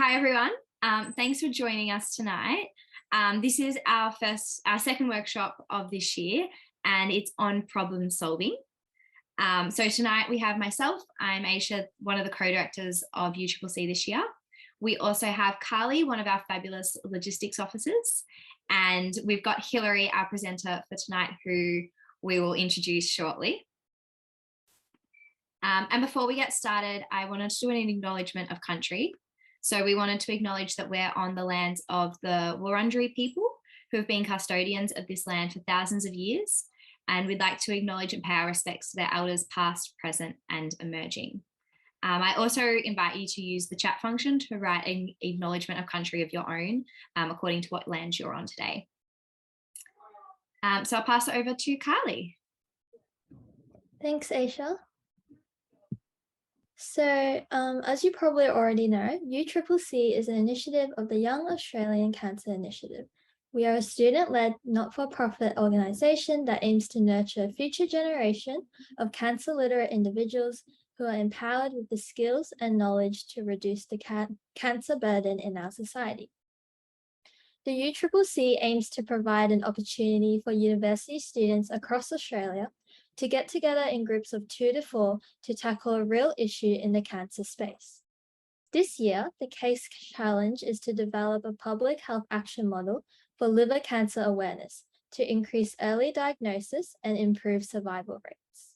Hi everyone. Thanks for joining us tonight. This is our second workshop of this year, and it's on problem solving. So tonight we have myself. I'm Aisha, one of the co-directors of UCCC this year. We also have Carly, one of our fabulous logistics officers, and we've got Hilary, our presenter for tonight, who we will introduce shortly. And before we get started, I wanted to do an acknowledgement of country. So we wanted to acknowledge that we're on the lands of the Wurundjeri people who have been custodians of this land for thousands of years. And we'd like to acknowledge and pay our respects to their elders past, present and emerging. I also invite you to use the chat function to write an acknowledgement of country of your own according to what land you're on today. So I'll pass it over to Carly. Thanks, Aisha. So, as you probably already know, UCCC is an initiative of the Young Australian Cancer Initiative. We are a student-led, not-for-profit organisation that aims to nurture a future generation of cancer-literate individuals who are empowered with the skills and knowledge to reduce the cancer burden in our society. The UCCC aims to provide an opportunity for university students across Australia to get together in groups of 2 to 4 to tackle a real issue in the cancer space. This year, the case challenge is to develop a public health action model for liver cancer awareness to increase early diagnosis and improve survival rates.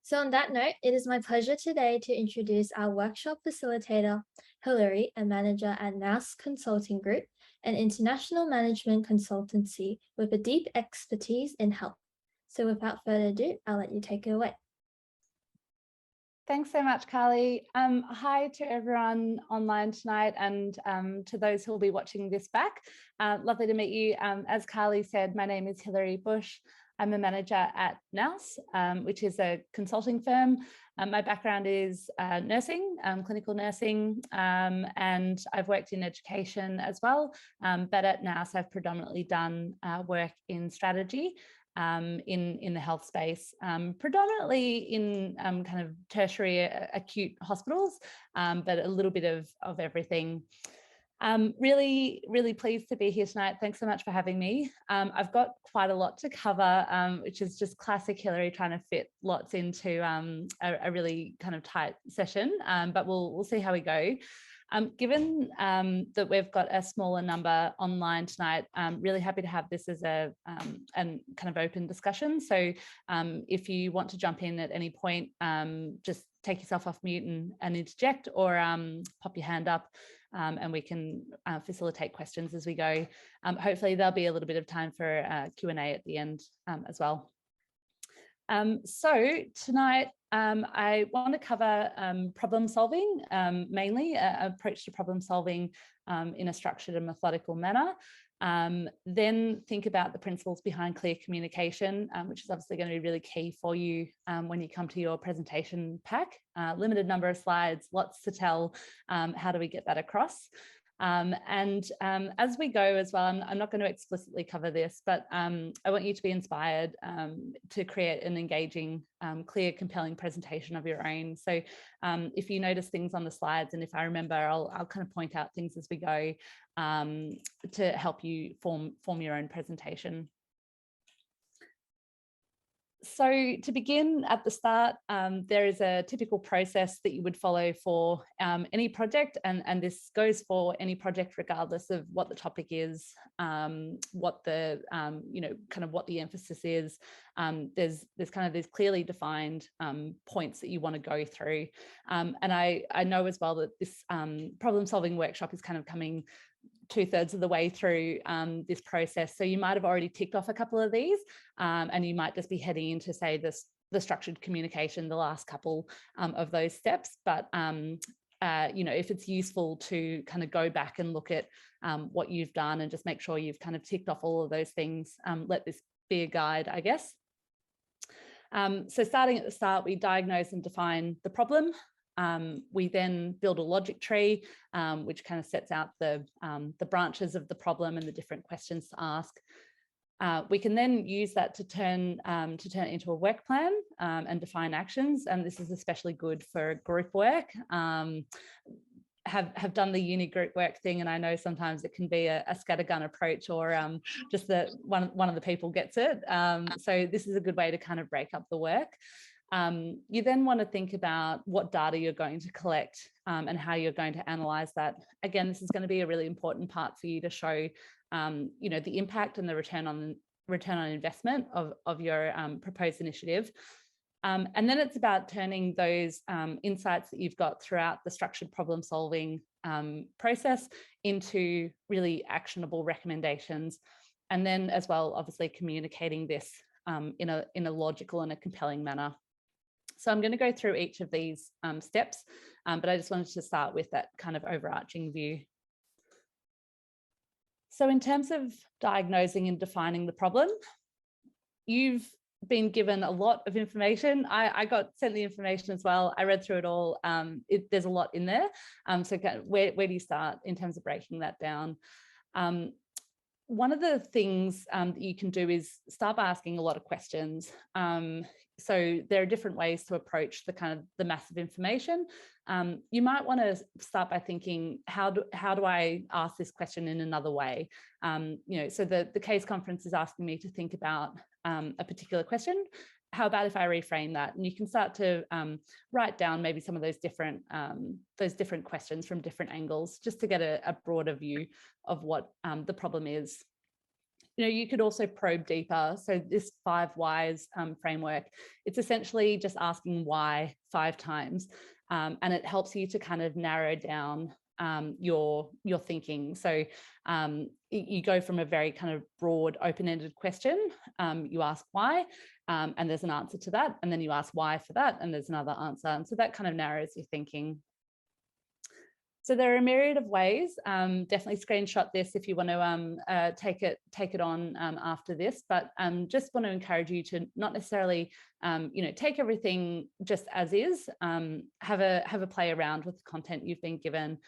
So on that note, it is my pleasure today to introduce our workshop facilitator, Hilary, a manager at MECE Consulting Group, an international management consultancy with a deep expertise in health. So without further ado, I'll let you take it away. Thanks so much, Carly. Hi to everyone online tonight and to those who will be watching this back. Lovely to meet you. As Carly said, my name is Hilary Bush. I'm a manager at MECE, which is a consulting firm. My background is nursing, clinical nursing, and I've worked in education as well. But at MECE, I've predominantly done work in strategy. In the health space, predominantly in kind of tertiary acute hospitals, but a little bit of everything. Really pleased to be here tonight. Thanks so much for having me. I've got quite a lot to cover, which is just classic Hilary trying to fit lots into a really kind of tight session, but we'll see how we go. Given that we've got a smaller number online tonight, I'm really happy to have this as a kind of open discussion. So if you want to jump in at any point, just take yourself off mute and interject, or pop your hand up and we can facilitate questions as we go. Hopefully there'll be a little bit of time for Q&A at the end as well. So tonight, I want to cover problem solving, mainly approach to problem solving in a structured and methodical manner. Then think about the principles behind clear communication, which is obviously going to be really key for you when you come to your presentation pack. Limited number of slides, lots to tell. How do we get that across? As we go as well, I'm not going to explicitly cover this, but I want you to be inspired to create an engaging, clear, compelling presentation of your own. So if you notice things on the slides, and if I remember, I'll kind of point out things as we go to help you form your own presentation. So to begin at the start, there is a typical process that you would follow for any project, and this goes for any project regardless of what the topic is, what the kind of what the emphasis is. There's kind of these clearly defined points that you want to go through, and I know as well that this problem solving workshop is kind of coming 2/3 of the way through this process. So you might have already ticked off a couple of these and you might just be heading into, say, the structured communication, the last couple of those steps. But, if it's useful to kind of go back and look at what you've done and just make sure you've kind of ticked off all of those things, let this be a guide, I guess. So starting at the start, we diagnose and define the problem. We then build a logic tree, which kind of sets out the branches of the problem and the different questions to ask. We can then use that to turn it into a work plan and define actions. And this is especially good for group work. have done the uni group work thing, and I know sometimes it can be a scattergun approach, or just that one of the people gets it. So this is a good way to kind of break up the work. You then want to think about what data you're going to collect and how you're going to analyze that. Again, this is going to be a really important part for you to show, you know, the impact and the return on investment of your proposed initiative. And then it's about turning those insights that you've got throughout the structured problem solving process into really actionable recommendations. And then as well, obviously communicating this in a logical and a compelling manner. So I'm going to go through each of these steps, but I just wanted to start with that kind of overarching view. So in terms of diagnosing and defining the problem, you've been given a lot of information. I got sent the information as well. I read through it all. There's a lot in there. So where do you start in terms of breaking that down? One of the things that you can do is start by asking a lot of questions. So there are different ways to approach the massive information. You might want to start by thinking, how do I ask this question in another way? You know, so the case conference is asking me to think about a particular question. How about if I reframe that? And you can start to write down maybe some of those different questions from different angles, just to get a broader view of what the problem is. You know, you could also probe deeper. So this 5 whys framework, it's essentially just asking why 5 times, and it helps you to kind of narrow down your thinking. So you go from a very kind of broad, open-ended question. You ask why, and there's an answer to that, and then you ask why for that, and there's another answer. And so that kind of narrows your thinking. So there are a myriad of ways. Definitely screenshot this if you want to take it on after this. But just want to encourage you to not necessarily, you know, take everything just as is. Have a play around with the content you've been given.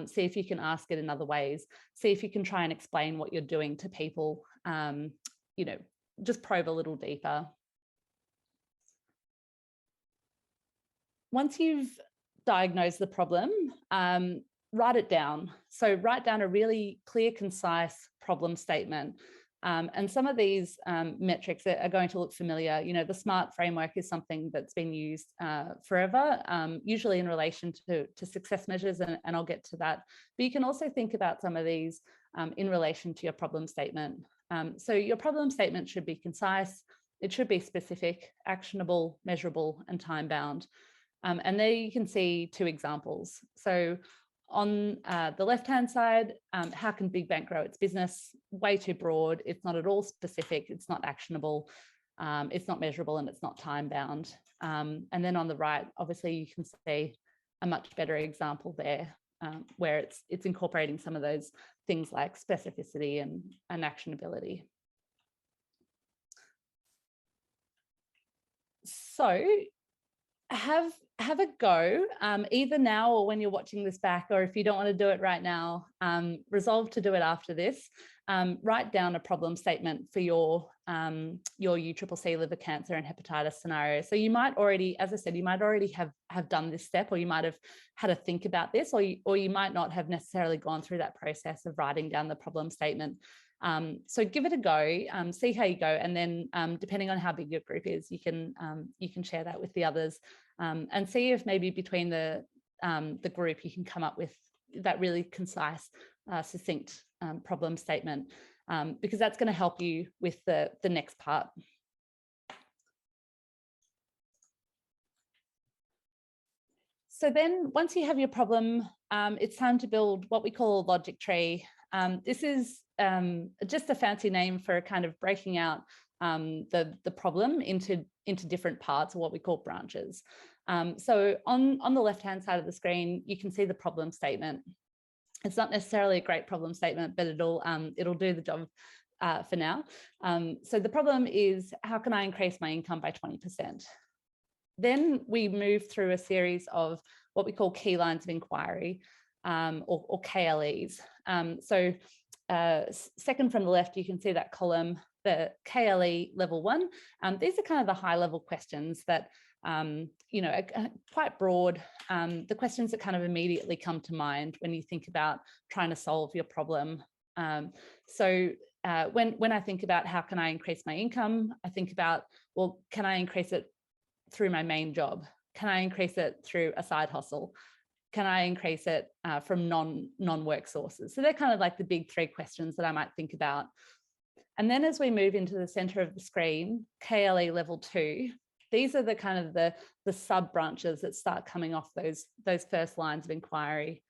See if you can ask it in other ways. See if you can try and explain what you're doing to people. You know, just probe a little deeper. Once you've diagnose the problem, write it down. So write down a really clear, concise problem statement. And some of these metrics are going to look familiar. You know, the SMART framework is something that's been used forever, usually in relation to success measures, and I'll get to that. But you can also think about some of these in relation to your problem statement. So your problem statement should be concise, it should be specific, actionable, measurable, and time-bound. And there you can see 2 examples. So on the left-hand side, how can Big Bank grow its business? Way too broad. It's not at all specific. It's not actionable. It's not measurable, and it's not time-bound. And then on the right, obviously, you can see a much better example there, where it's incorporating some of those things like specificity and actionability. So have a go, either now or when you're watching this back, or if you don't want to do it right now, resolve to do it after this. Write down a problem statement for your UCCC liver cancer and hepatitis scenario. So you might already, as I said, you might already have done this step, or you might have had a think about this, or you might not have necessarily gone through that process of writing down the problem statement. So give it a go, see how you go, and then depending on how big your group is, you can share that with the others, and see if maybe between the group you can come up with that really concise, succinct problem statement, because that's going to help you with the next part. So then once you have your problem, it's time to build what we call a logic tree. This is just a fancy name for kind of breaking out the problem into different parts, or what we call branches. So on the left-hand side of the screen, you can see the problem statement. It's not necessarily a great problem statement, but it'll do the job for now. So the problem is, how can I increase my income by 20%? Then we move through a series of what we call key lines of inquiry, or KLEs. So second from the left, you can see that column, the KLE level 1. These are kind of the high level questions that you know, quite broad. The questions that kind of immediately come to mind when you think about trying to solve your problem. When I think about how can I increase my income, I think about, well, can I increase it through my main job? Can I increase it through a side hustle? Can I increase it from non-work sources? So they're kind of like the big three questions that I might think about. And then as we move into the center of the screen, KLE level 2, these are the kind of the sub branches that start coming off those first lines of inquiry.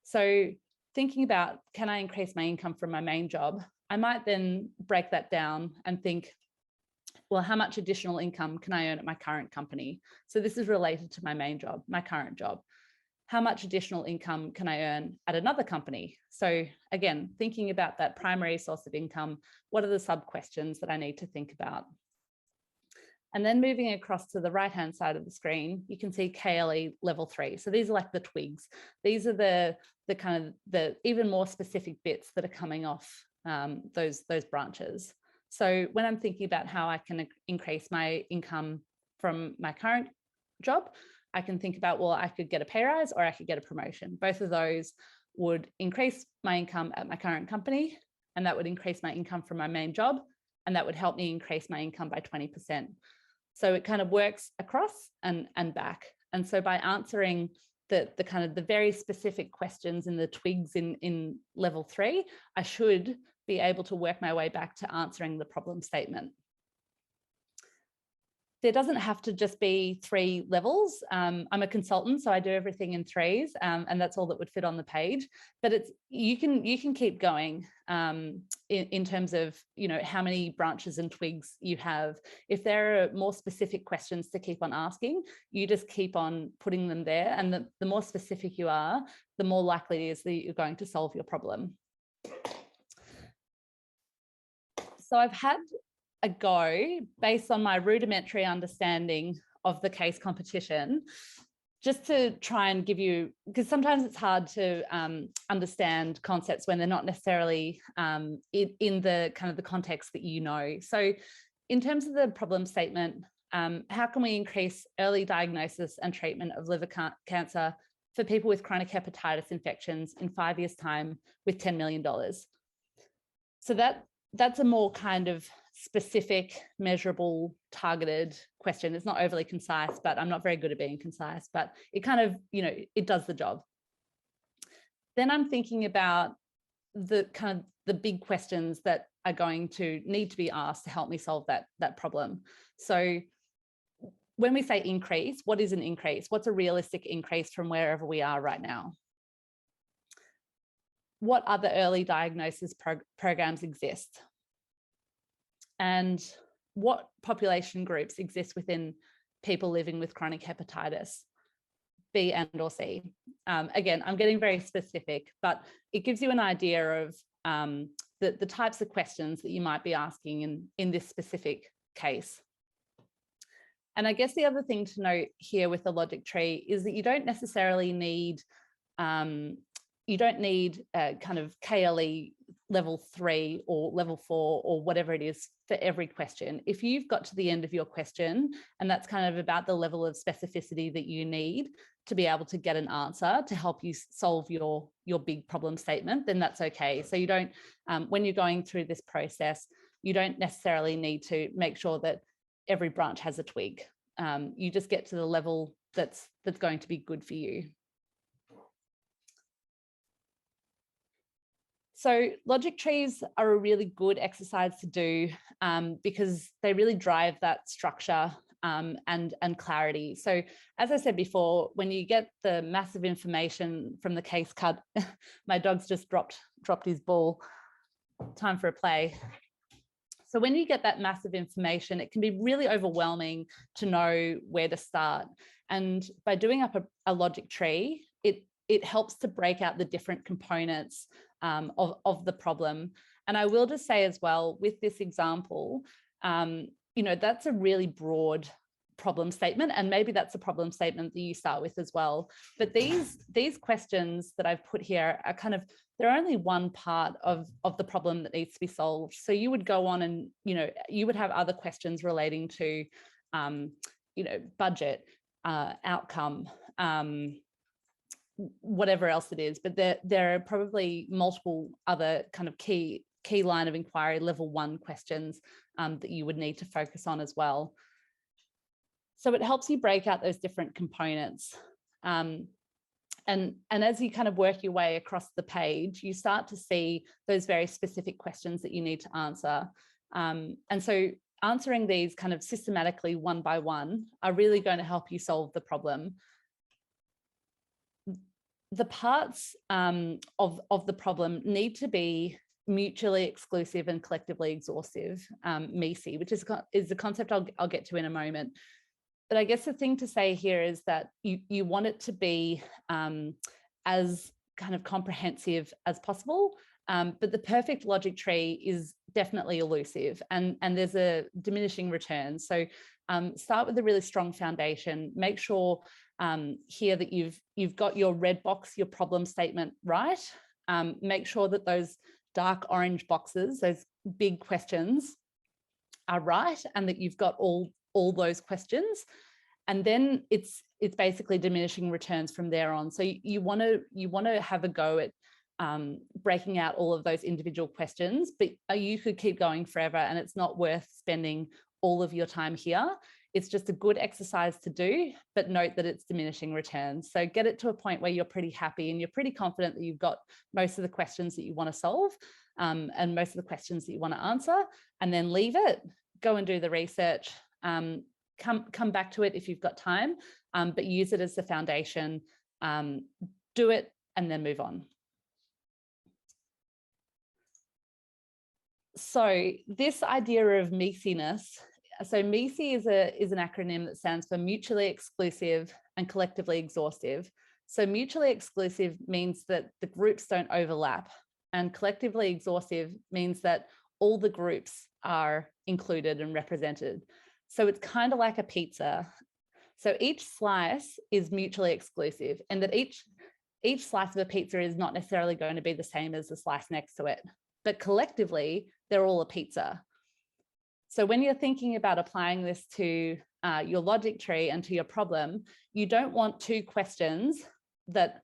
So thinking about, can I increase my income from my main job? I might then break that down and think, well, how much additional income can I earn at my current company? So this is related to my main job, my current job. How much additional income can I earn at another company? So again, thinking about that primary source of income, what are the sub questions that I need to think about? And then moving across to the right-hand side of the screen, you can see KLE level 3. So these are like the twigs. These are the kind of the even more specific bits that are coming off those branches. So when I'm thinking about how I can increase my income from my current job, I can think about, well, I could get a pay rise or I could get a promotion. Both of those would increase my income at my current company, and that would increase my income from my main job, and that would help me increase my income by 20%. So it kind of works across and back. And so by answering the kind of the very specific questions in the twigs in level 3, I should be able to work my way back to answering the problem statement. There doesn't have to just be 3 levels. I'm a consultant, so I do everything in 3s, and that's all that would fit on the page. But you can keep going in terms of, you know, how many branches and twigs you have. If there are more specific questions to keep on asking, you just keep on putting them there, and the more specific you are, the more likely it is that you're going to solve your problem. So I've had a go based on my rudimentary understanding of the case competition, just to try and give you, because sometimes it's hard to understand concepts when they're not necessarily in the kind of the context that you know. So in terms of the problem statement, how can we increase early diagnosis and treatment of liver cancer for people with chronic hepatitis infections in 5 years' time with $10 million? So that's a more kind of specific, measurable, targeted question. It's not overly concise, but I'm not very good at being concise, but it kind of, you know, it does the job. Then I'm thinking about the kind of the big questions that are going to need to be asked to help me solve that problem. So when we say increase, what is an increase? What's a realistic increase from wherever we are right now? What other early diagnosis programs exist? And what population groups exist within people living with chronic hepatitis, B and or C? Again, I'm getting very specific, but it gives you an idea of the types of questions that you might be asking in this specific case. And I guess the other thing to note here with the logic tree is that you don't necessarily need kind of KLE level 3 or level 4 or whatever it is for every question. If you've got to the end of your question and that's kind of about the level of specificity that you need to be able to get an answer to help you solve your big problem statement, then that's okay. So you don't, when you're going through this process, you don't necessarily need to make sure that every branch has a twig. You just get to the level that's going to be good for you. So logic trees are a really good exercise to do because they really drive that structure and clarity. So as I said before, when you get the massive information from the case cut, my dog's just dropped his ball. Time for a play. So when you get that massive information, it can be really overwhelming to know where to start. And by doing up a logic tree, it helps to break out the different components of the problem. And I will just say as well, with this example, you know, that's a really broad problem statement, and maybe that's a problem statement that you start with as well. But these questions that I've put here are kind of, they're only one part of the problem that needs to be solved. So you would go on and, you know, you would have other questions relating to budget, outcome, whatever else it is. But there are probably multiple other kind of key line of inquiry level 1 questions that you would need to focus on as well. So it helps you break out those different components. And as you kind of work your way across the page, you start to see those very specific questions that you need to answer. And so answering these kind of systematically one by one are really going to help you solve the problem. The parts of the problem need to be mutually exclusive and collectively exhaustive, MECE, which is a concept I'll get to in a moment. But I guess the thing to say here is that you want it to be as kind of comprehensive as possible, but the perfect logic tree is definitely elusive, and there's a diminishing return. So start with a really strong foundation. Make sure here that you've got your red box, your problem statement right. Make sure that those dark orange boxes, those big questions, are right, and that you've got all those questions. And then it's basically diminishing returns from there on. So you want to have a go at breaking out all of those individual questions, but you could keep going forever, and it's not worth spending all of your time here. It's just a good exercise to do, but note that it's diminishing returns. So get it to a point where you're pretty happy and you're pretty confident that you've got most of the questions that you want to solve, and most of the questions that you want to answer, and then leave it, go and do the research, come back to it if you've got time, but use it as the foundation, do it and then move on. So this idea of MECE-ness, so MECE is an acronym that stands for mutually exclusive and collectively exhaustive. So mutually exclusive means that the groups don't overlap, and collectively exhaustive means that all the groups are included and represented. So it's kind of like a pizza. So each slice is mutually exclusive, and that each slice of a pizza is not necessarily going to be the same as the slice next to it, but collectively they're all a pizza. So when you're thinking about applying this to your logic tree and to your problem, you don't want two questions that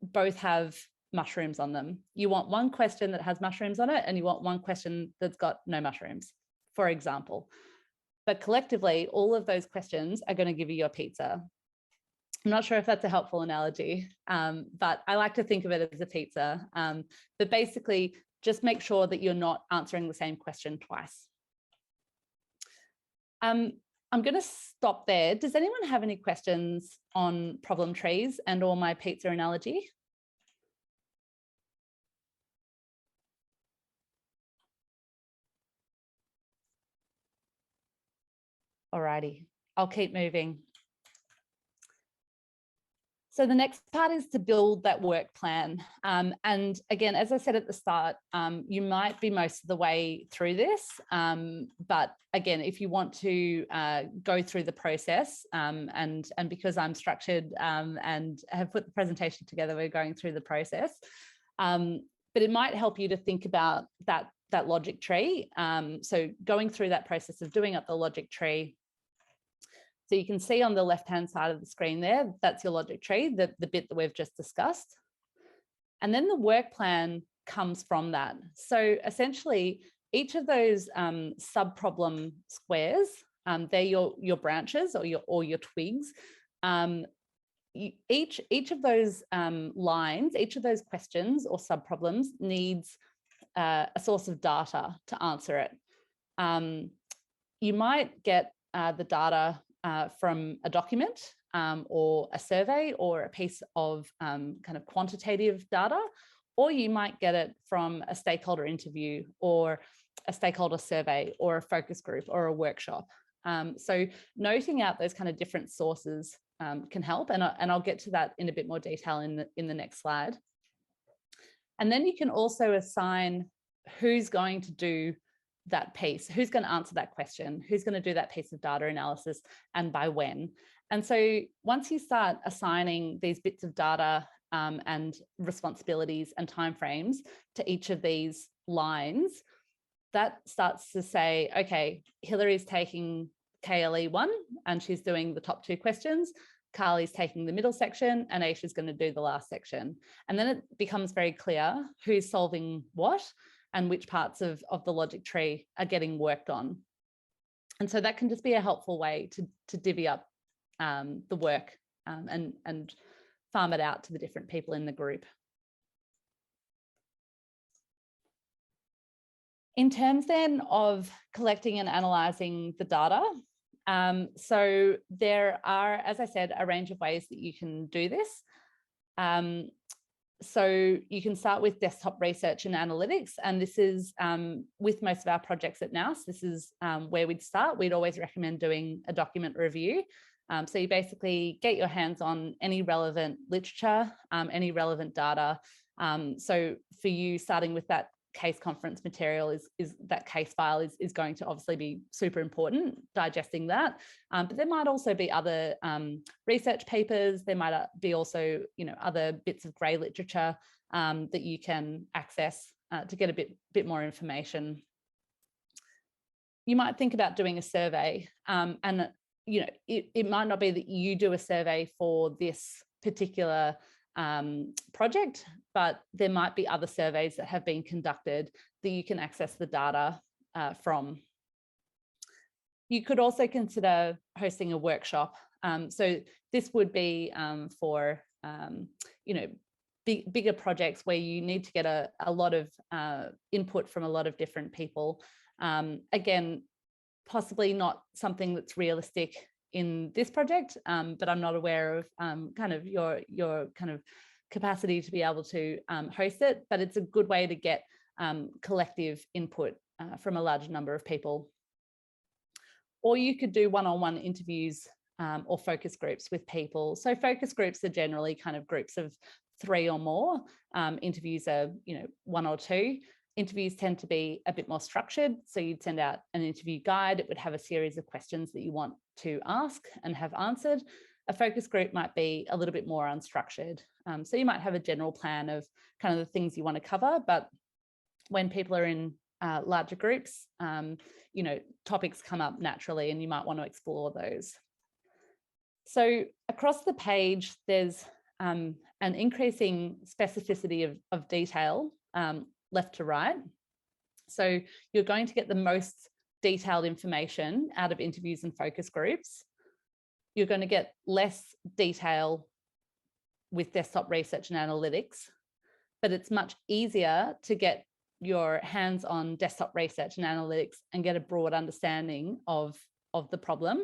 both have mushrooms on them. You want one question that has mushrooms on it, and you want one question that's got no mushrooms, for example. But collectively, all of those questions are going to give you your pizza. I'm not sure if that's a helpful analogy, but I like to think of it as a pizza. But basically, just make sure that you're not answering the same question twice. I'm going to stop there. Does anyone have any questions on problem trees and or my pizza analogy? Alrighty, I'll keep moving. So the next part is to build that work plan. And again, as I said at the start, you might be most of the way through this. But again, if you want to go through the process, and because I'm structured and have put the presentation together, we're going through the process. But it might help you to think about that logic tree. So going through that process of doing up the logic tree. So you can see on the left-hand side of the screen there, that's your logic tree, the bit that we've just discussed. And then the work plan comes from that. So essentially, each of those sub-problem squares, they're your branches or your twigs. Each of those lines, each of those questions or sub-problems needs a source of data to answer it. You might get the data from a document or a survey or a piece of kind of quantitative data, or you might get it from a stakeholder interview or a stakeholder survey or a focus group or a workshop. So noting out those kind of different sources can help, and I'll get to that in a bit more detail in the next slide. And then you can also assign who's going to do that piece, who's going to answer that question, who's going to do that piece of data analysis, and by when. And so once you start assigning these bits of data and responsibilities and timeframes to each of these lines, that starts to say, okay, Hilary's taking KLE1, and she's doing the top 2 questions. Carly's taking the middle section, and Aisha's going to do the last section. And then it becomes very clear who's solving what and which parts of the logic tree are getting worked on. And so that can just be a helpful way to divvy up the work and farm it out to the different people in the group. In terms then of collecting and analysing the data, so there are, as I said, a range of ways that you can do this. So you can start with desktop research and analytics, and this is with most of our projects at NOUS, this is where we'd start. We'd always recommend doing a document review. So you basically get your hands on any relevant literature, any relevant data. So for you, starting with that case conference material is that case file is going to obviously be super important, digesting that. But there might also be other research papers. There might be also, other bits of grey literature that you can access to get a bit more information. You might think about doing a survey, and it might not be that you do a survey for this particular project, but there might be other surveys that have been conducted that you can access the data from. You could also consider hosting a workshop. So this would be for bigger projects where you need to get a lot of input from a lot of different people. Again, possibly not something that's realistic in this project, but I'm not aware of kind of your kind of capacity to be able to host it, but it's a good way to get collective input from a large number of people. Or you could do one-on-one interviews or focus groups with people. So focus groups are generally kind of groups of 3 or more. Interviews are 1 or 2. Interviews tend to be a bit more structured. So you'd send out an interview guide. It would have a series of questions that you want to ask and have answered. A focus group might be a little bit more unstructured. So you might have a general plan of kind of the things you want to cover, but when people are in larger groups, topics come up naturally and you might want to explore those. So across the page, there's an increasing specificity of detail left to right. So you're going to get the most detailed information out of interviews and focus groups. You're going to get less detail with desktop research and analytics, but it's much easier to get your hands on desktop research and analytics and get a broad understanding of the problem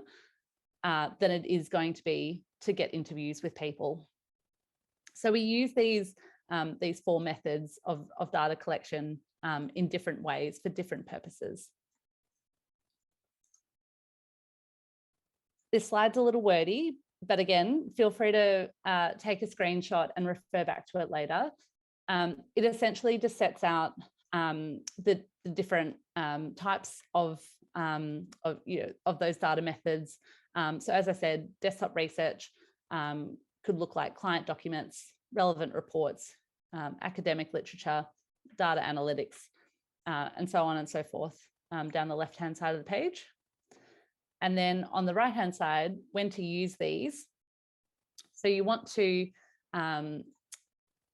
than it is going to be to get interviews with people. So we use these 4 methods of data collection in different ways for different purposes. This slide's a little wordy, but again, feel free to take a screenshot and refer back to it later. It essentially just sets out the different types of those data methods. So as I said, desktop research could look like client documents, relevant reports, academic literature, data analytics, and so on and so forth down the left-hand side of the page. And then on the right-hand side, when to use these. So you want to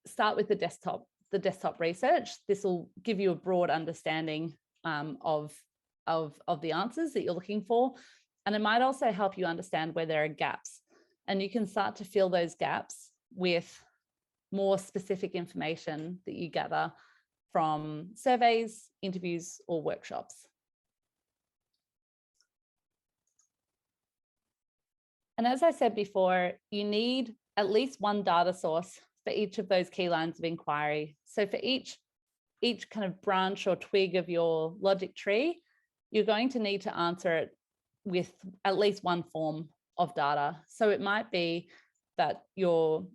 start with the desktop research. This will give you a broad understanding of the answers that you're looking for. And it might also help you understand where there are gaps. And you can start to fill those gaps with more specific information that you gather from surveys, interviews, or workshops. And as I said before, you need at least one data source for each of those key lines of inquiry. So for each kind of branch or twig of your logic tree, you're going to need to answer it with at least one form of data. So it might be that your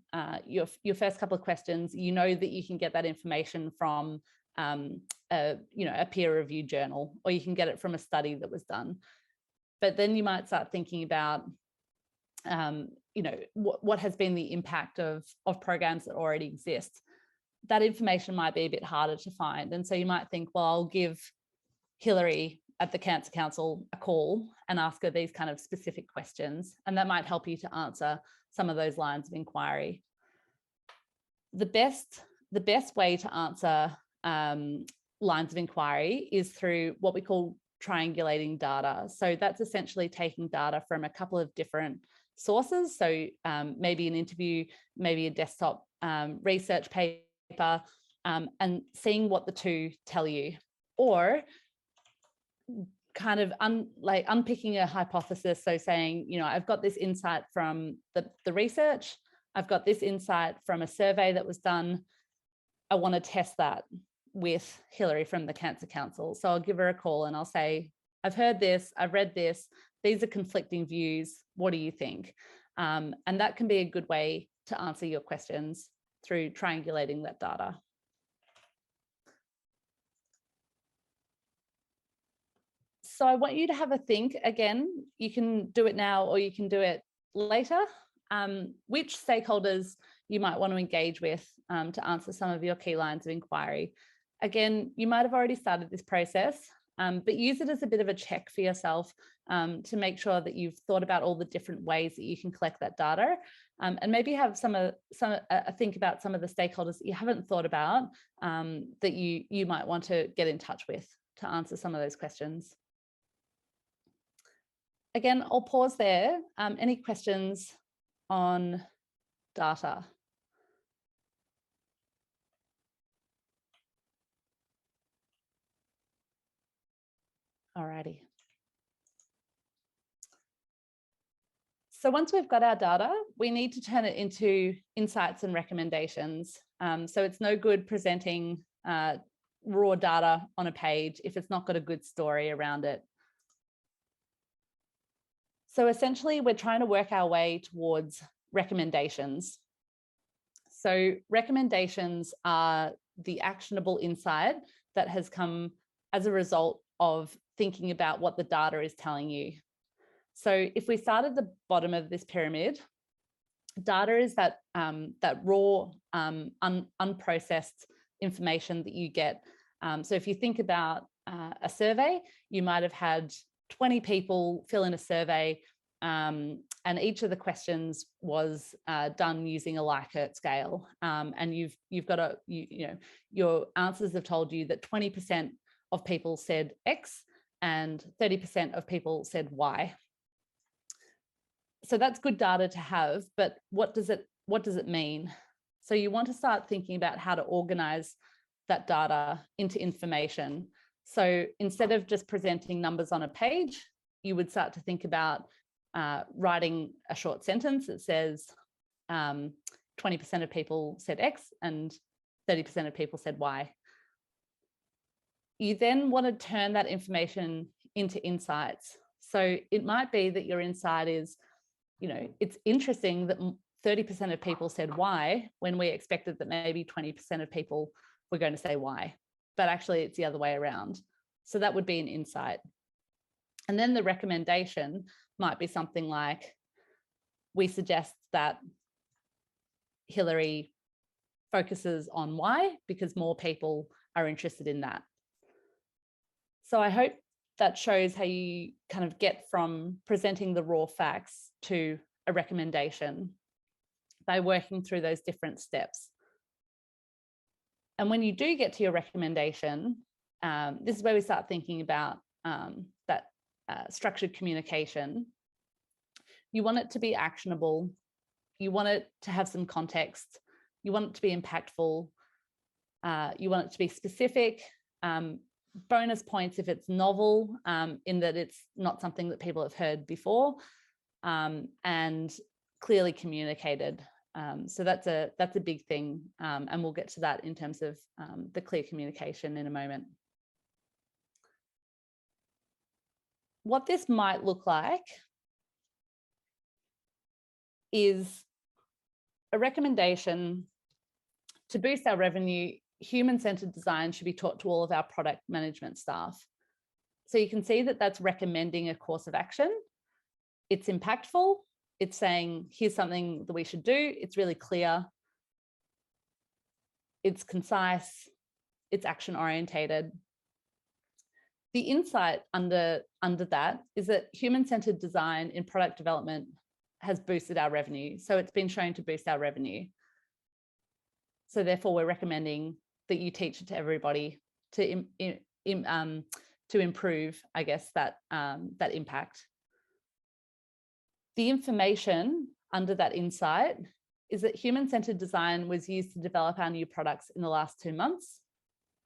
first couple of questions, you know that you can get that information from a peer-reviewed journal, or you can get it from a study that was done. But then you might start thinking about what has been the impact of programs that already exist. That information might be a bit harder to find. And so you might think, well, I'll give Hilary at the Cancer Council a call and ask her these kind of specific questions, and that might help you to answer some of those lines of inquiry. The best way to answer lines of inquiry is through what we call triangulating data. So that's essentially taking data from a couple of different sources. So maybe an interview, maybe a desktop research paper, and seeing what the two tell you, or kind of unpicking a hypothesis. So saying, you know, I've got this insight from the research, I've got this insight from a survey that was done. I want to test that with Hilary from the Cancer Council. So I'll give her a call and I'll say, I've heard this, I've read this, these are conflicting views, what do you think? And that can be a good way to answer your questions through triangulating that data. So I want you to have a think. Again, you can do it now or you can do it later. Which stakeholders you might want to engage with to answer some of your key lines of inquiry. Again, you might have already started this process, but use it as a bit of a check for yourself to make sure that you've thought about all the different ways that you can collect that data, and maybe have think about some of the stakeholders that you haven't thought about that you might want to get in touch with to answer some of those questions. Again, I'll pause there. Any questions on data? Alrighty. So once we've got our data, we need to turn it into insights and recommendations. So it's no good presenting raw data on a page if it's not got a good story around it. So essentially, we're trying to work our way towards recommendations. So recommendations are the actionable insight that has come as a result of thinking about what the data is telling you. So if we start at the bottom of this pyramid, data is that raw, unprocessed information that you get. So if you think about a survey, you might have had 20 people fill in a survey, and each of the questions was done using a Likert scale. And you've got your answers have told you that 20% of people said X and 30% of people said Y. So that's good data to have, but what does it mean? So you want to start thinking about how to organize that data into information. So instead of just presenting numbers on a page, you would start to think about writing a short sentence that says 20% of people said X and 30% of people said Y. You then want to turn that information into insights. So it might be that your insight is, it's interesting that 30% of people said Y when we expected that maybe 20% of people were going to say Y, but actually it's the other way around. So that would be an insight. And then the recommendation might be something like, we suggest that Hilary focuses on Y because more people are interested in that. So I hope that shows how you kind of get from presenting the raw facts to a recommendation by working through those different steps. And when you do get to your recommendation, this is where we start thinking about that structured communication. You want it to be actionable. You want it to have some context. You want it to be impactful. You want it to be specific. Bonus points if it's novel, in that it's not something that people have heard before, and clearly communicated. So that's a big thing, and we'll get to that in terms of the clear communication in a moment. What this might look like is a recommendation to boost our revenue. Human-centered design should be taught to all of our product management staff. So you can see that that's recommending a course of action. It's impactful. It's saying, here's something that we should do. It's really clear. It's concise. It's action-orientated. The insight under that is that human-centered design in product development has boosted our revenue. So it's been shown to boost our revenue. So therefore, we're recommending that you teach it to everybody to improve, I guess, that impact. The information under that insight is that human-centered design was used to develop our new products in the last 2 months,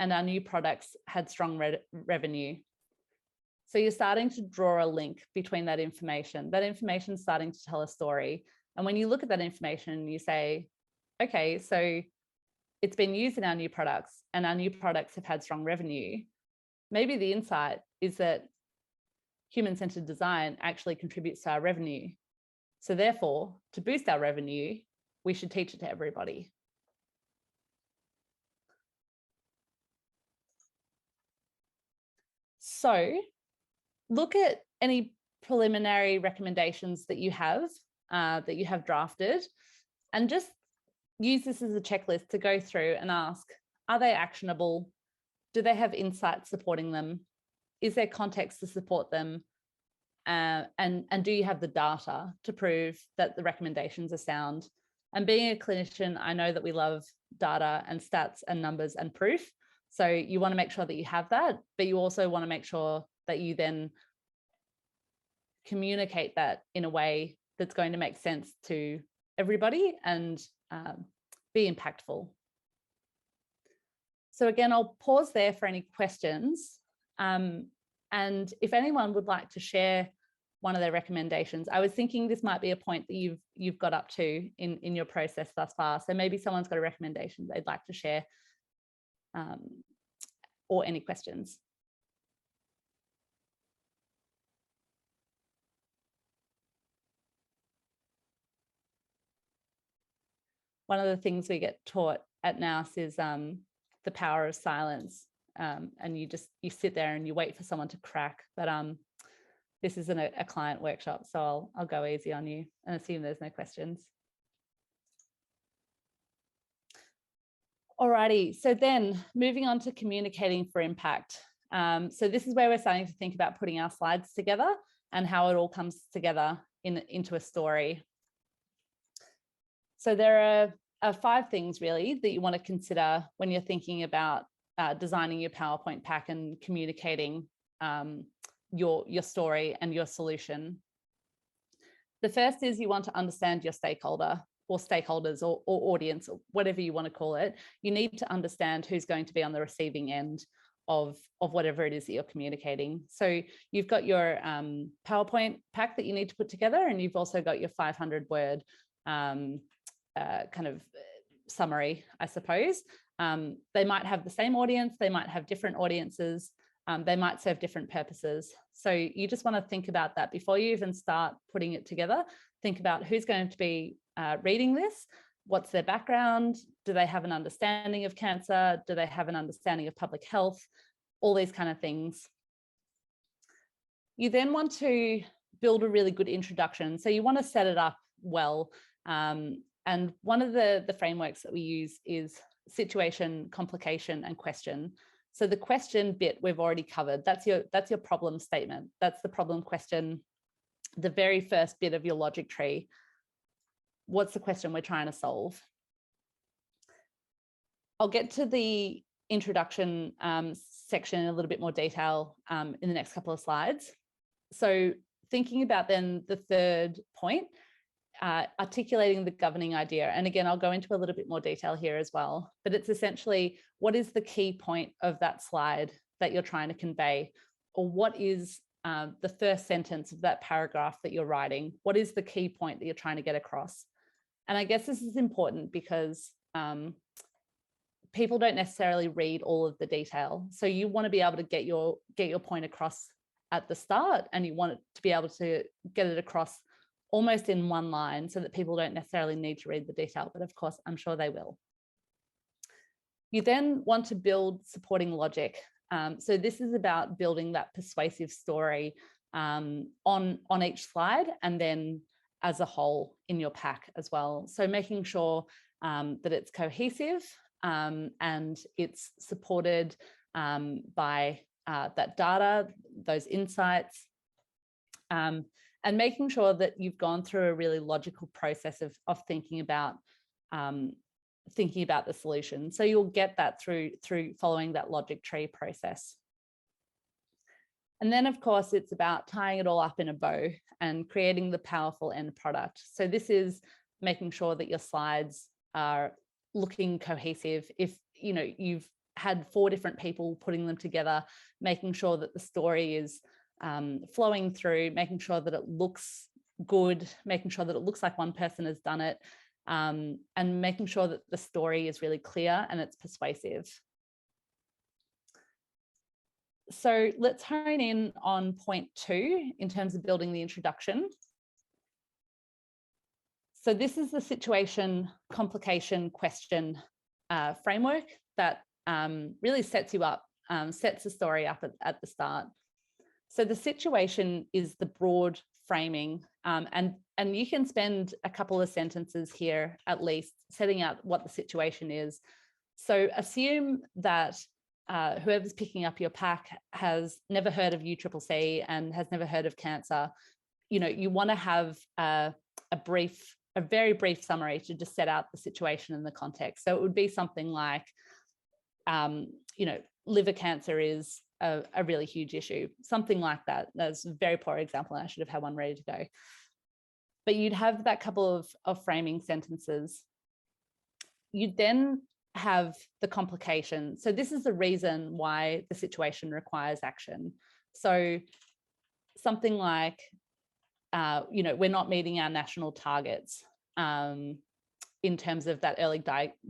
and our new products had strong revenue. So you're starting to draw a link between that information. That information is starting to tell a story. And when you look at that information, you say, okay, so it's been used in our new products and our new products have had strong revenue. Maybe the insight is that human-centered design actually contributes to our revenue. So therefore, to boost our revenue, we should teach it to everybody. So look at any preliminary recommendations that you have drafted, and just use this as a checklist to go through and ask, are they actionable? Do they have insights supporting them? Is there context to support them? And do you have the data to prove that the recommendations are sound? And being a clinician, I know that we love data and stats and numbers and proof. So you want to make sure that you have that, but you also want to make sure that you then communicate that in a way that's going to make sense to everybody and be impactful. So again, I'll pause there for any questions. And if anyone would like to share one of their recommendations, I was thinking this might be a point that you've got up to in your process thus far. So maybe someone's got a recommendation they'd like to share, or any questions. One of the things we get taught at NOUS is the power of silence. And you sit there and you wait for someone to crack. But this isn't a client workshop, so I'll go easy on you and assume there's no questions. Alrighty, so then moving on to communicating for impact. So this is where we're starting to think about putting our slides together and how it all comes together into a story. So there are 5 things really that you want to consider when you're thinking about designing your PowerPoint pack and communicating your story and your solution. The first is you want to understand your stakeholder or stakeholders or audience, or whatever you want to call it. You need to understand who's going to be on the receiving end of whatever it is that you're communicating. So you've got your PowerPoint pack that you need to put together, and you've also got your 500-word kind of summary, I suppose. They might have the same audience, they might have different audiences, they might serve different purposes. So you just want to think about that before you even start putting it together. Think about who's going to be reading this, what's their background, do they have an understanding of cancer, do they have an understanding of public health, all these kind of things. You then want to build a really good introduction. So you want to set it up well. And one of the frameworks that we use is situation, complication, and question. So the question bit we've already covered. That's your problem statement. That's the problem question, the very first bit of your logic tree. What's the question we're trying to solve? I'll get to the introduction section in a little bit more detail in the next couple of slides. So thinking about then the third point, articulating the governing idea. And again, I'll go into a little bit more detail here as well, but it's essentially, what is the key point of that slide that you're trying to convey? Or what is the first sentence of that paragraph that you're writing? What is the key point that you're trying to get across? And I guess this is important because people don't necessarily read all of the detail. So you want to be able to get your point across at the start, and you want it to be able to get it across almost in one line so that people don't necessarily need to read the detail, but of course, I'm sure they will. You then want to build supporting logic. So this is about building that persuasive story on each slide and then as a whole in your pack as well. So making sure that it's cohesive and it's supported by that data, those insights, and making sure that you've gone through a really logical process of thinking about the solution. So you'll get that through following that logic tree process. And then, of course, it's about tying it all up in a bow and creating the powerful end product. So this is making sure that your slides are looking cohesive. If you've had 4 different people putting them together, making sure that the story is flowing through, making sure that it looks good, making sure that it looks like one person has done it, and making sure that the story is really clear and it's persuasive. So let's hone in on point 2 in terms of building the introduction. So this is the situation, complication, question framework that really sets you up, sets the story up at the start. So the situation is the broad framing, and you can spend a couple of sentences here at least setting out what the situation is. So assume that whoever's picking up your pack has never heard of UCCC and has never heard of cancer. You want to have a very brief summary to just set out the situation and the context. So it would be something like, liver cancer is a really huge issue, something like that. That's a very poor example, and I should have had one ready to go. But you'd have that couple of framing sentences. You'd then have the complication. So this is the reason why the situation requires action. So something like, we're not meeting our national targets in terms of that early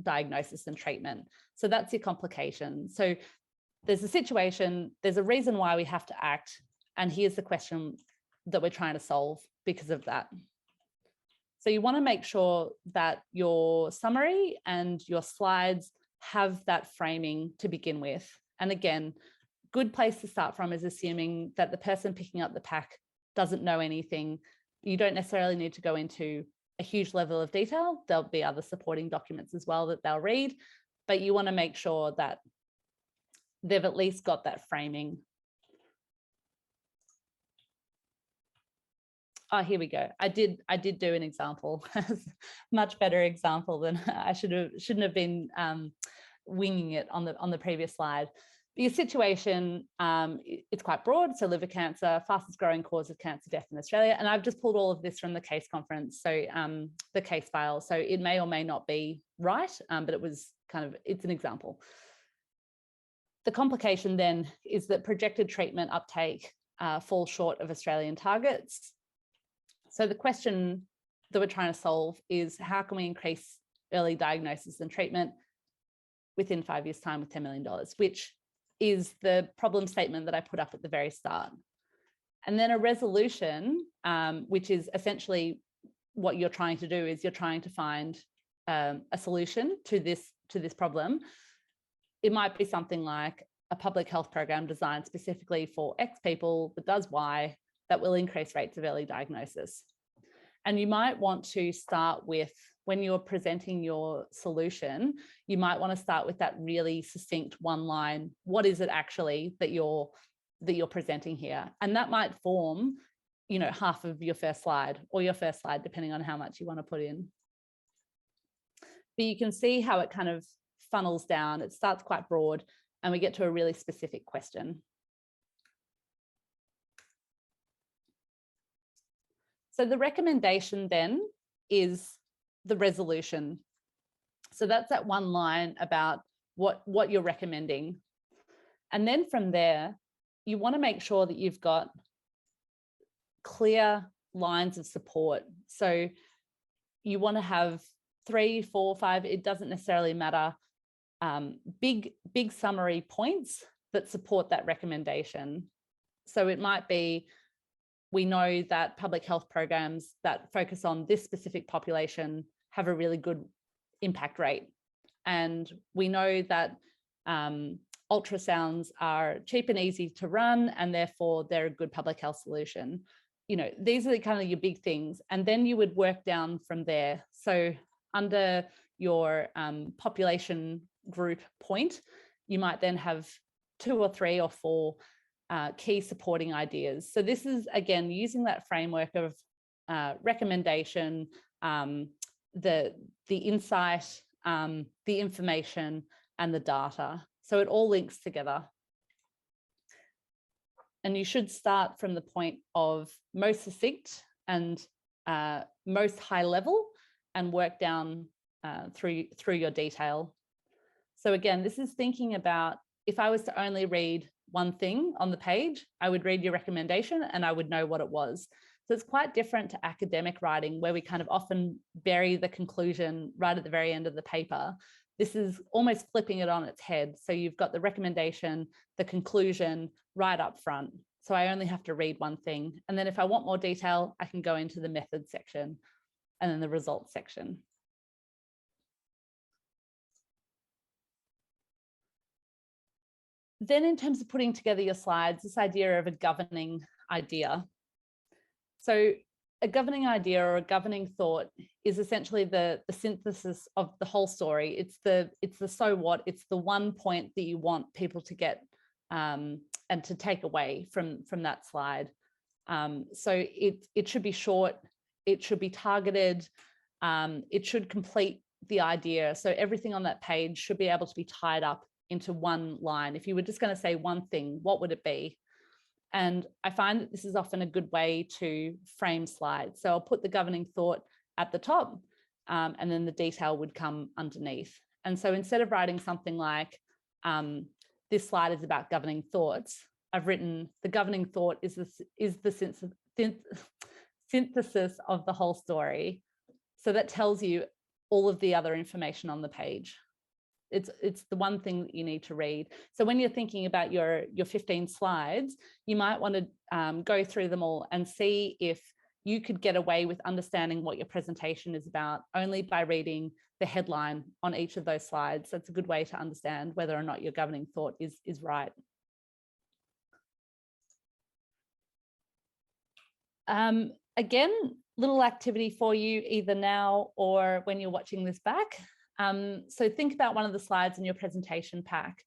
diagnosis and treatment. So that's your complication. So there's a situation, there's a reason why we have to act, and here's the question that we're trying to solve because of that. So you want to make sure that your summary and your slides have that framing to begin with. And again, good place to start from is assuming that the person picking up the pack doesn't know anything. You don't necessarily need to go into a huge level of detail. There'll be other supporting documents as well that they'll read, but you want to make sure that they've at least got that framing. Oh, here we go. I did do an example, much better example than I shouldn't have been winging it on the previous slide. Your situation, it's quite broad. So liver cancer, fastest growing cause of cancer death in Australia. And I've just pulled all of this from the case conference. So the case file. So it may or may not be right, but it's an example. The complication then is that projected treatment uptake falls short of Australian targets. So the question that we're trying to solve is, how can we increase early diagnosis and treatment within 5 years' time with $10 million, which is the problem statement that I put up at the very start. And then a resolution, which is essentially what you're trying to do, is you're trying to find a solution to this problem. It might be something like a public health program designed specifically for X people that does Y, that will increase rates of early diagnosis. And you might want to start with, when you're presenting your solution, you might want to start with that really succinct one line. What is it actually that you're presenting here? And that might form, half of your first slide, or your first slide, depending on how much you want to put in. But you can see how it kind of funnels down. It starts quite broad and we get to a really specific question. So the recommendation then is the resolution. So that's that one line about what you're recommending. And then from there, you want to make sure that you've got clear lines of support. So you want to have 3, 4, 5, it doesn't necessarily matter, big summary points that support that recommendation. So it might be, we know that public health programs that focus on this specific population have a really good impact rate. And we know that ultrasounds are cheap and easy to run, and therefore they're a good public health solution. These are kind of your big things. And then you would work down from there. So under your population group point, you might then have 2 or 3 or 4 key supporting ideas. So this is, again, using that framework of recommendation, the insight, the information, and the data. So it all links together. And you should start from the point of most succinct and most high level and work down through your detail. So again, this is thinking about, if I was to only read one thing on the page, I would read your recommendation and I would know what it was. So it's quite different to academic writing, where we kind of often bury the conclusion right at the very end of the paper. This is almost flipping it on its head. So you've got the recommendation, the conclusion right up front. So I only have to read one thing. And then if I want more detail, I can go into the method section and then the results section. Then in terms of putting together your slides, this idea of a governing idea. So a governing idea or a governing thought is essentially the synthesis of the whole story. It's the so what, it's the one point that you want people to get and to take away from that slide. So it should be short, it should be targeted, it should complete the idea. So everything on that page should be able to be tied up into one line. If you were just going to say one thing, what would it be? And I find that this is often a good way to frame slides. So I'll put the governing thought at the top, and then the detail would come underneath. And so instead of writing something like, this slide is about governing thoughts, I've written, the governing thought is the synthesis of the whole story. So that tells you all of the other information on the page. It's the one thing that you need to read. So when you're thinking about your 15 slides, you might want to go through them all and see if you could get away with understanding what your presentation is about only by reading the headline on each of those slides. That's a good way to understand whether or not your governing thought is right. Again, little activity for you either now or when you're watching this back. So think about one of the slides in your presentation pack.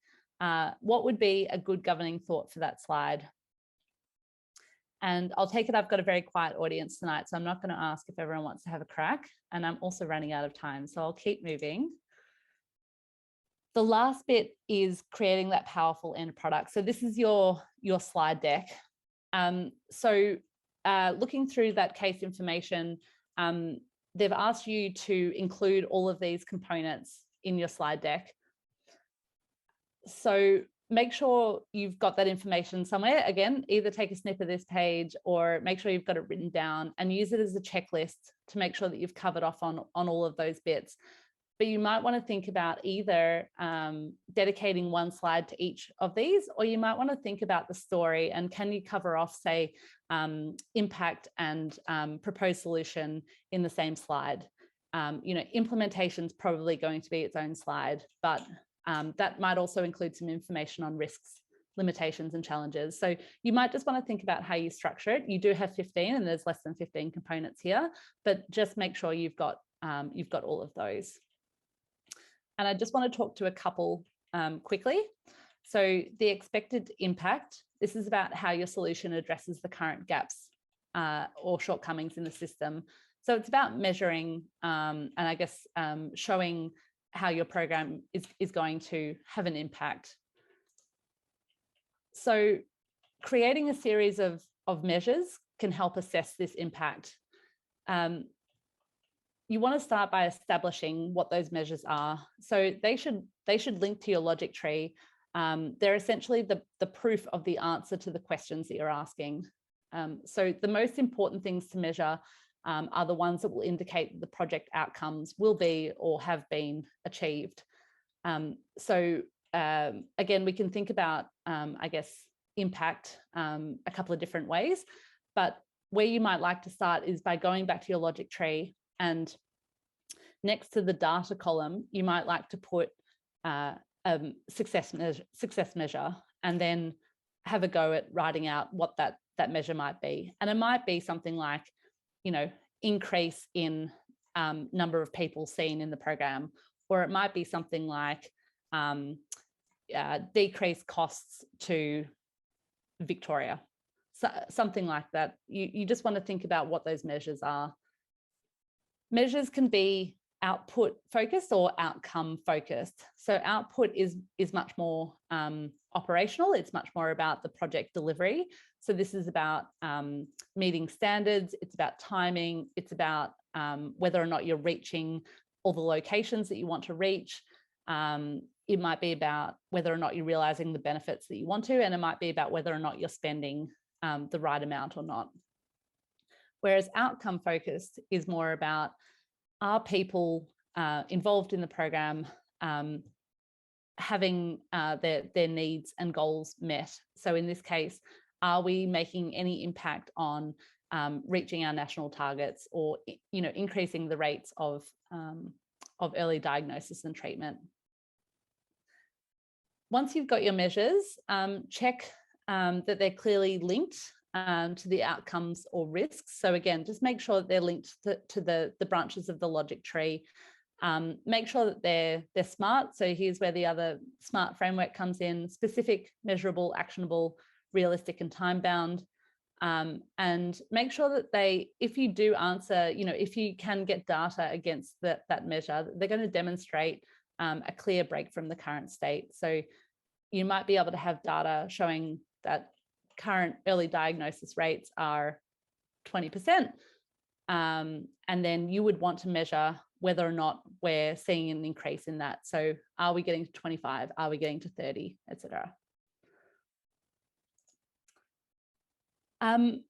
What would be a good governing thought for that slide? And I'll take it I've got a very quiet audience tonight, so I'm not going to ask if everyone wants to have a crack, and I'm also running out of time, so I'll keep moving. The last bit is creating that powerful end product. So this is your slide deck. Looking through that case information, they've asked you to include all of these components in your slide deck. So make sure you've got that information somewhere. Again, either take a snip of this page or make sure you've got it written down and use it as a checklist to make sure that you've covered off on all of those bits. But you might want to think about either dedicating one slide to each of these, or you might want to think about the story and can you cover off, say, impact and proposed solution in the same slide. Implementation is probably going to be its own slide, but that might also include some information on risks, limitations, and challenges. So you might just want to think about how you structure it. You do have 15, and there's less than 15 components here, but just make sure you've got all of those. And I just want to talk to a couple quickly. So the expected impact, this is about how your solution addresses the current gaps or shortcomings in the system. So it's about measuring and I guess showing how your program is going to have an impact. So creating a series of measures can help assess this impact. You want to start by establishing what those measures are. So they should link to your logic tree. They're essentially the proof of the answer to the questions that you're asking. So the most important things to measure are the ones that will indicate that the project outcomes will be or have been achieved. Again, we can think about, I guess, impact a couple of different ways, but where you might like to start is by going back to your logic tree, and next to the data column, you might like to put success measure, and then have a go at writing out what that measure might be. And it might be something like, increase in number of people seen in the program, or it might be something like decrease costs to Victoria. So, something like that. You just want to think about what those measures are. Measures can be output focused or outcome focused. So output is much more operational. It's much more about the project delivery. So this is about meeting standards. It's about timing. It's about whether or not you're reaching all the locations that you want to reach. It might be about whether or not you're realizing the benefits that you want to, and it might be about whether or not you're spending the right amount or not. Whereas outcome focused is more about, are people involved in the program having their needs and goals met? So in this case, are we making any impact on reaching our national targets, or increasing the rates of early diagnosis and treatment? Once you've got your measures, check that they're clearly linked to the outcomes or risks. So again, just make sure that they're linked to the branches of the logic tree. Make sure that they're smart. So here's where the other SMART framework comes in: specific, measurable, actionable, realistic, and time-bound. And make sure that if you do answer, if you can get data against that measure, they're going to demonstrate a clear break from the current state. So you might be able to have data showing that current early diagnosis rates are 20%. And then you would want to measure whether or not we're seeing an increase in that. So are we getting to 25? Are we getting to 30, etc.? I'm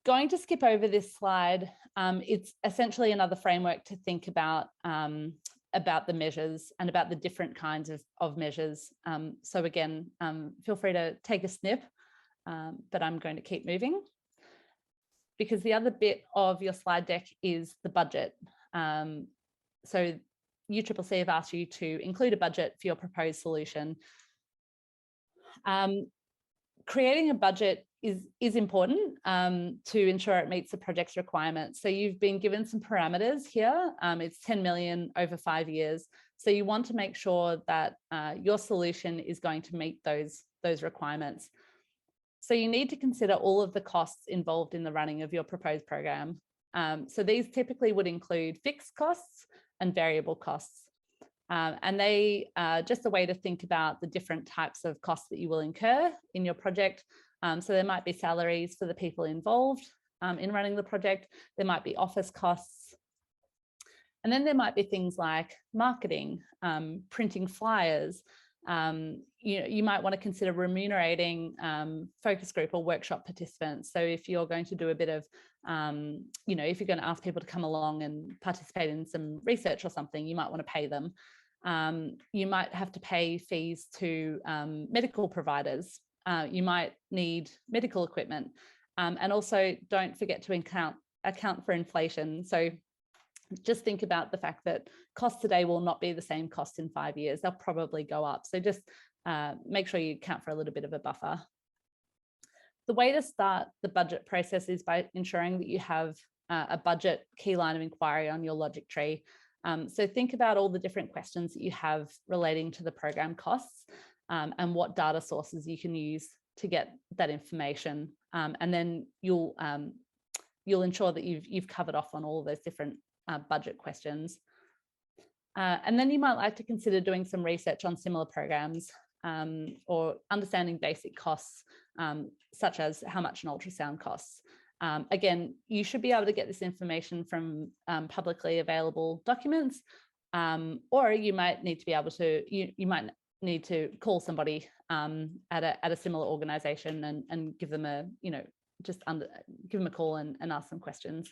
going to skip over this slide. It's essentially another framework to think about the measures and about the different kinds of measures. So again, feel free to take a snip, but I'm going to keep moving, because the other bit of your slide deck is the budget. So UCCC have asked you to include a budget for your proposed solution. Creating a budget is important to ensure it meets the project's requirements. So you've been given some parameters here. It's 10 million over 5 years. So you want to make sure that your solution is going to meet those requirements. So you need to consider all of the costs involved in the running of your proposed program. So these typically would include fixed costs and variable costs. And they are just a way to think about the different types of costs that you will incur in your project. So there might be salaries for the people involved in running the project. There might be office costs. And then there might be things like marketing, printing flyers. You might want to consider remunerating focus group or workshop participants. So if you're going to do a bit of, if you're going to ask people to come along and participate in some research or something, you might want to pay them. You might have to pay fees to medical providers. You might need medical equipment. And also don't forget to account for inflation. So just think about the fact that costs today will not be the same cost in 5 years. They'll probably go up. So just make sure you account for a little bit of a buffer. The way to start the budget process is by ensuring that you have a budget key line of inquiry on your logic tree. So think about all the different questions that you have relating to the program costs and what data sources you can use to get that information. And then you'll ensure that you've covered off on all of those different budget questions. And then you might like to consider doing some research on similar programs or understanding basic costs, such as how much an ultrasound costs. Again, you should be able to get this information from publicly available documents, or you might need to be able to, you might need to call somebody at a similar organization and give them a, give them a call and ask some questions.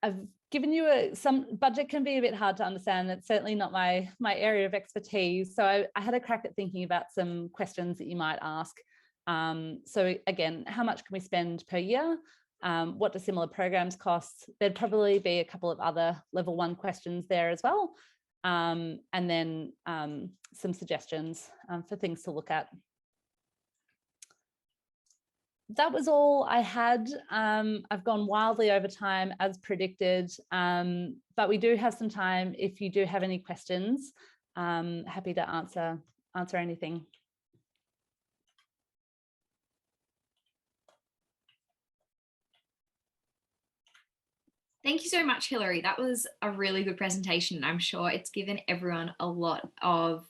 I've given you some budget can be a bit hard to understand. It's certainly not my area of expertise. So I had a crack at thinking about some questions that you might ask. So again, how much can we spend per year? What do similar programs cost? There'd probably be a couple of other level 1 questions there as well. And then some suggestions for things to look at. That was all I had. I've gone wildly over time as predicted, but we do have some time if you do have any questions. Happy to answer anything. Thank you so much, Hilary. That was a really good presentation. I'm sure it's given everyone a lot of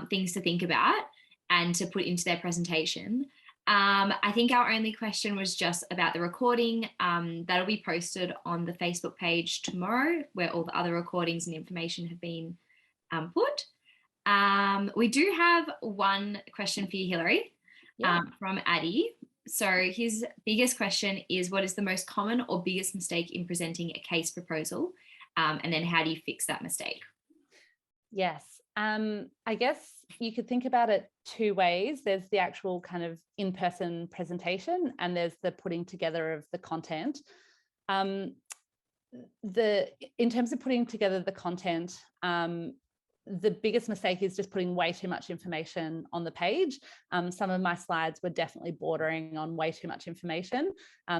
things to think about and to put into their presentation. I think our only question was just about the recording. That'll be posted on the Facebook page tomorrow, where all the other recordings and information have been put. We do have one question for you, Hilary, from Addie. So his biggest question is, what is the most common or biggest mistake in presenting a case proposal? And then how do you fix that mistake? Yes, I guess you could think about it two ways. There's the actual kind of in-person presentation, and there's the putting together of the content. In terms of putting together the content, the biggest mistake is just putting way too much information on the page. Some of my slides were definitely bordering on way too much information.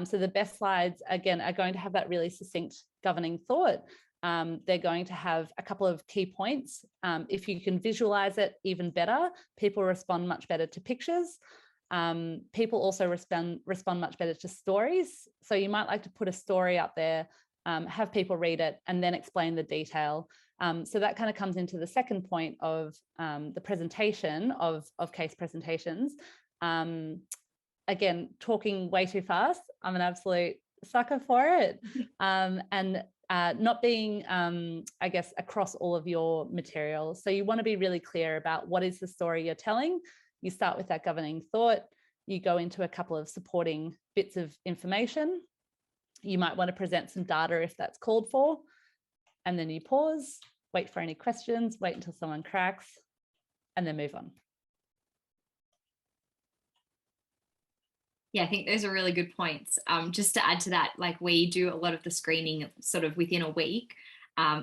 So the best slides, again, are going to have that really succinct governing thought. They're going to have a couple of key points. If you can visualize it, even better. People respond much better to pictures. People also respond much better to stories. So you might like to put a story up there, have people read it, and then explain the detail. So that kind of comes into the second point of the presentation of case presentations. Again, talking way too fast. I'm an absolute sucker for it. And not being, I guess, across all of your materials. So you want to be really clear about what is the story you're telling. You start with that governing thought. You go into a couple of supporting bits of information. You might want to present some data if that's called for. And then you pause, wait for any questions, wait until someone cracks, and then move on. Yeah, I think those are really good points. Just to add to that, like we do a lot of the screening sort of within a week.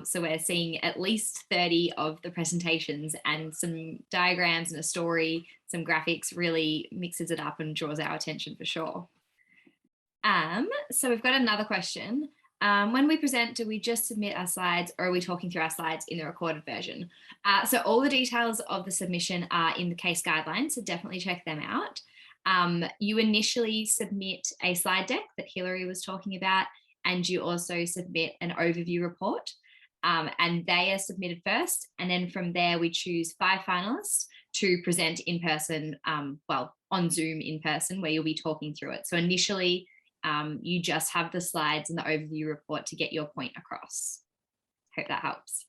So we're seeing at least 30 of the presentations, and some diagrams and a story, some graphics really mixes it up and draws our attention for sure. So we've got another question. When we present, do we just submit our slides, or are we talking through our slides in the recorded version? So all the details of the submission are in the case guidelines, so definitely check them out. You initially submit a slide deck that Hilary was talking about, and you also submit an overview report, and they are submitted first. And then from there, we choose 5 finalists to present in person, well, on Zoom in person, where you'll be talking through it. So initially, you just have the slides and the overview report to get your point across. Hope that helps.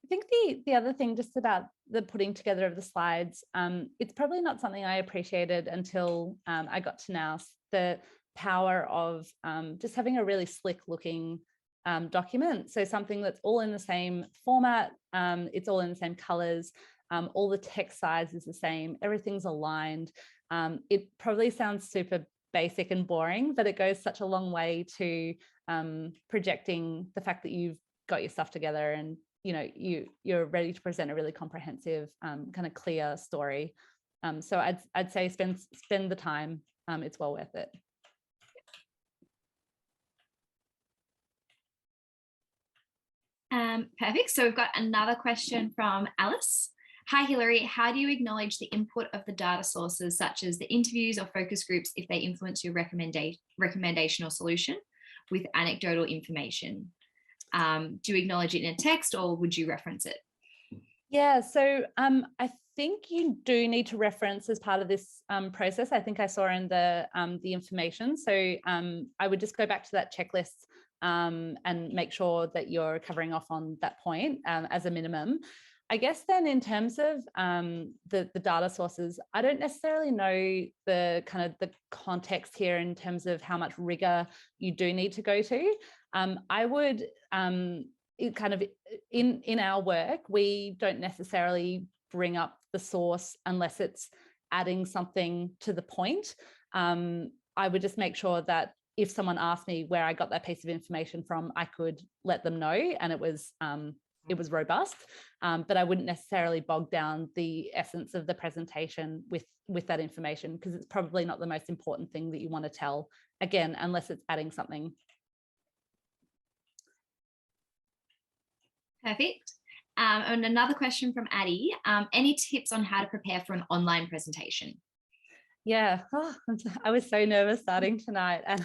I think the other thing just about the putting together of the slides, it's probably not something I appreciated until I got to now, the power of just having a really slick looking document. So something that's all in the same format, it's all in the same colors, all the text size is the same, everything's aligned. It probably sounds super basic and boring, but it goes such a long way to projecting the fact that you've got your stuff together and you're ready to present a really comprehensive, kind of clear story. So I'd say spend the time. It's well worth it. Perfect. So we've got another question from Alice. Hi, Hilary. How do you acknowledge the input of the data sources, such as the interviews or focus groups, if they influence your recommendation or solution with anecdotal information? Do you acknowledge it in a text, or would you reference it? Yeah, so I think you do need to reference as part of this process. I think I saw in the information. So I would just go back to that checklist and make sure that you're covering off on that point as a minimum. I guess then in terms of the data sources, I don't necessarily know the kind of the context here in terms of how much rigor you do need to go to. I would kind of in our work, we don't necessarily bring up the source unless it's adding something to the point. I would just make sure that if someone asked me where I got that piece of information from, I could let them know, and it was it was robust, but I wouldn't necessarily bog down the essence of the presentation with that information, because it's probably not the most important thing that you want to tell, again, unless it's adding something. Perfect. And another question from Addie, any tips on how to prepare for an online presentation? Yeah, I was so nervous starting tonight, and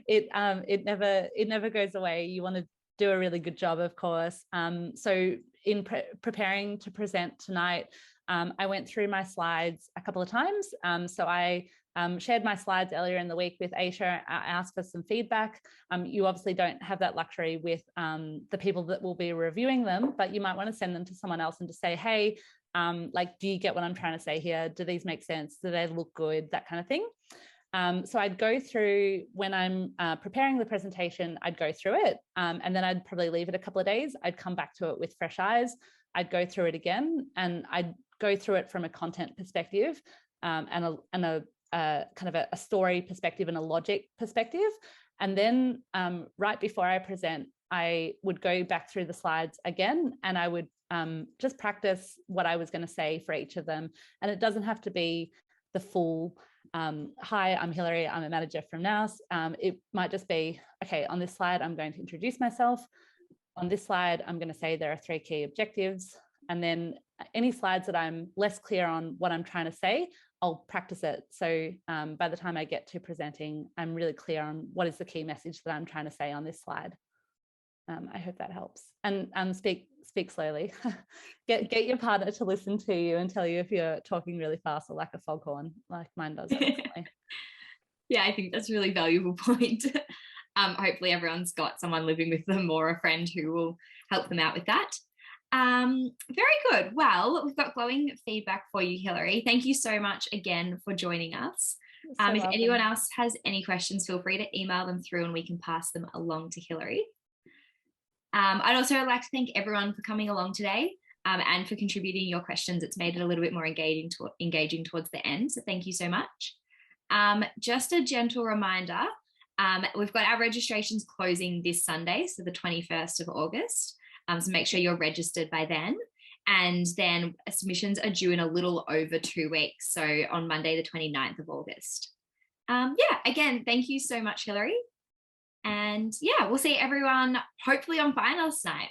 it never goes away. You want to do a really good job, of course. So in preparing to present tonight, I went through my slides a couple of times. So I shared my slides earlier in the week with Aisha. I asked for some feedback. You obviously don't have that luxury with the people that will be reviewing them, but you might want to send them to someone else and just say, hey, like, do you get what I'm trying to say here? Do these make sense? Do they look good? That kind of thing. So I'd go through, when I'm preparing the presentation, I'd go through it, and then I'd probably leave it a couple of days. I'd come back to it with fresh eyes. I'd go through it again, and I'd go through it from a content perspective, and a kind of a story perspective and a logic perspective. And then right before I present, I would go back through the slides again, and I would just practice what I was going to say for each of them. And it doesn't have to be the full, hi, I'm Hilary, I'm a manager from NOWS. It might just be, okay, on this slide, I'm going to introduce myself. On this slide, I'm going to say there are 3 key objectives. And then any slides that I'm less clear on what I'm trying to say, I'll practice it. So by the time I get to presenting, I'm really clear on what is the key message that I'm trying to say on this slide. I hope that helps. And speak slowly. Get your partner to listen to you and tell you if you're talking really fast or like a foghorn, like mine does constantly. Yeah, I think that's a really valuable point. Hopefully everyone's got someone living with them or a friend who will help them out with that. Very good. Well, we've got glowing feedback for you, Hilary. Thank you so much again for joining us. If anyone else has any questions, feel free to email them through and we can pass them along to Hilary. I'd also like to thank everyone for coming along today and for contributing your questions. It's made it a little bit more engaging towards the end, so thank you so much. Just a gentle reminder, we've got our registrations closing this Sunday, so the 21st of August. So make sure you're registered by then. And then submissions are due in a little over 2 weeks, so on Monday, the 29th of August. Yeah, again, thank you so much, Hilary. And yeah, we'll see everyone hopefully on finals night.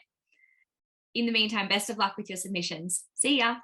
In the meantime, best of luck with your submissions. See ya.